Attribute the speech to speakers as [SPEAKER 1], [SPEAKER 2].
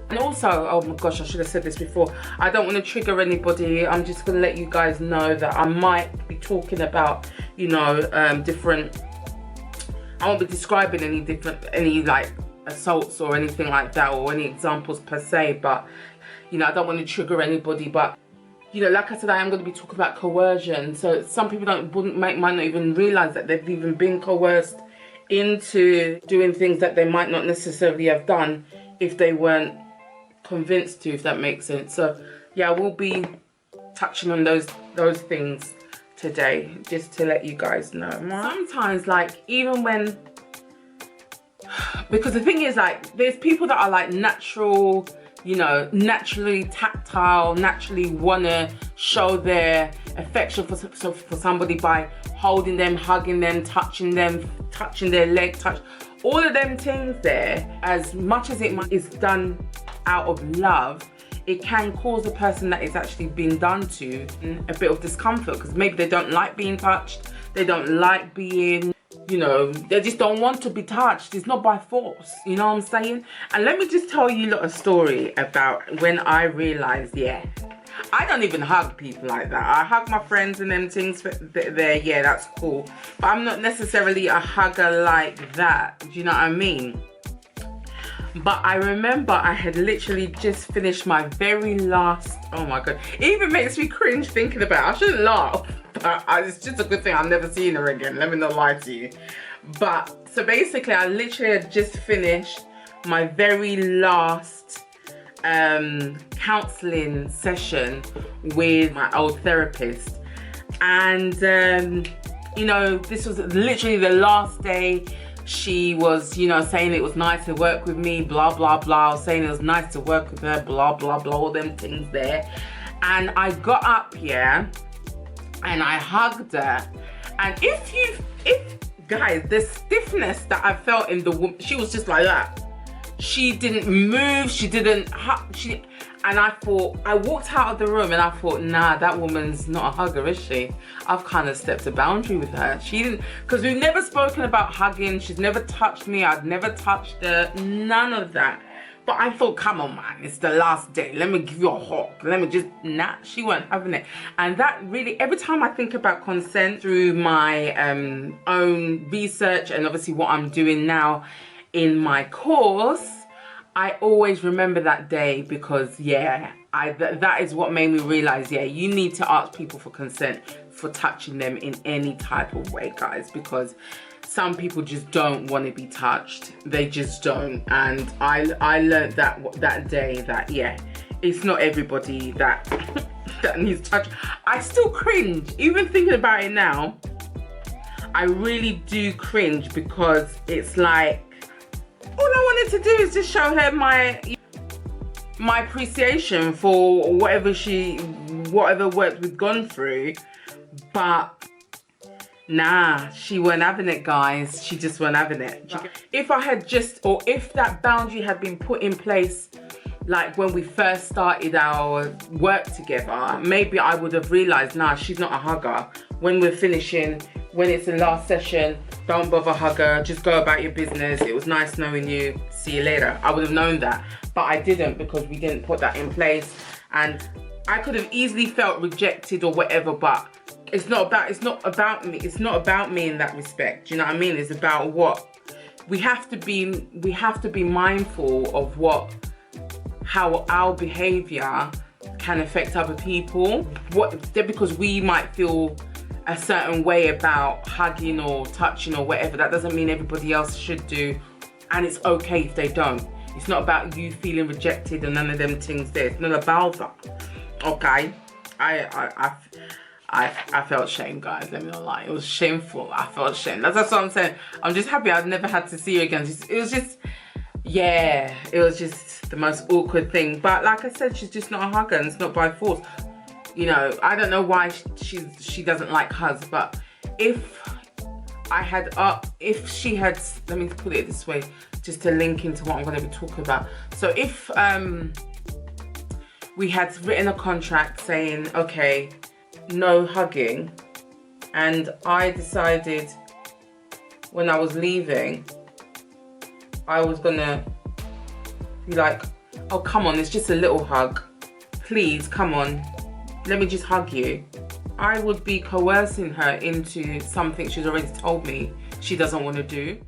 [SPEAKER 1] And also, oh my gosh, I should have said this before, I don't want to trigger anybody. I'm just going to let you guys know that I might be talking about, you know, different, I won't be describing any like assaults or anything like that, or any examples per se, but, you know, I don't want to trigger anybody. But, you know, like I said, I am going to be talking about coercion. So some people might not even realize that they've even been coerced into doing things that they might not necessarily have done if they weren't convinced to, if that makes sense. So yeah, we'll be touching on those things today, just to let you guys know. Sometimes, like, even when, because the thing is, like, there's people that are like natural, you know, naturally tactile, naturally wanna show their affection for somebody by holding them, hugging them, touching their leg, all of them things there. As much as it is done out of love, it can cause the person that it's actually being done to a bit of discomfort, because maybe they don't like being touched, they don't like being, you know, they just don't want to be touched. It's not by force, you know what I'm saying? And let me just tell you a story about when I realized, yeah, I don't even hug people like that. I hug my friends and them things there, yeah, that's cool, but I'm not necessarily a hugger like that, do you know what I mean? But I remember I had literally just finished my very last, oh my god, it even makes me cringe thinking about it. I shouldn't laugh, but it's just a good thing I've never seen her again, let me not lie to you. But so basically I literally had just finished my very last counseling session with my old therapist, and you know, this was literally the last day. She was, you know, saying it was nice to work with me, blah blah blah, saying it was nice to work with her, blah blah blah, all them things there. And I got up here and I hugged her, and if guys, the stiffness that I felt in the woman, she was just like that. She didn't move, she didn't hug, and I thought, I walked out of the room and I thought, nah, that woman's not a hugger, is she? I've kind of stepped a boundary with her. She didn't, because we've never spoken about hugging, she's never touched me, I'd never touched her, none of that. But I thought, come on man, it's the last day, let me give you a hug, let me just, nah, she weren't having it. And that really, every time I think about consent through my own research, and obviously what I'm doing now in my course, I always remember that day, because yeah, that is what made me realize, yeah, you need to ask people for consent for touching them in any type of way, guys, because some people just don't want to be touched. They just don't. And I learned that day that, yeah, it's not everybody that that needs touch. I still cringe even thinking about it now. I really do cringe, because it's like, all I wanted to do is just show her my appreciation for whatever work we've gone through. But nah, she weren't having it, guys. She just weren't having it. If I had just, or if that boundary had been put in place, like when we first started our work together, maybe I would have realized, nah, she's not a hugger. When we're finishing, when it's the last session, don't bother hug her, just go about your business. It was nice knowing you, see you later. I would have known that, but I didn't, because we didn't put that in place. And I could have easily felt rejected or whatever, but it's not about me. It's not about me in that respect. Do you know what I mean? It's about what we have to be mindful of how our behavior can affect other people. Because we might feel a certain way about hugging or touching or whatever, that doesn't mean everybody else should do, and it's okay if they don't. It's not about you feeling rejected and none of them things there. It's not about that. Okay, I felt shame, guys, let me not lie. It was shameful. I felt shame. That's what I'm saying. I'm just happy I've never had to see her again. It was just, yeah, it was just the most awkward thing. But like I said, she's just not a hugger, and it's not by force. You know, I don't know why she doesn't like hugs, but if she had, let me put it this way, just to link into what I'm going to be talking about. So if we had written a contract saying, okay, no hugging, and I decided when I was leaving, I was gonna be like, Oh, come on, it's just a little hug. Please, come on. Let me just hug you. I would be coercing her into something she's already told me she doesn't want to do.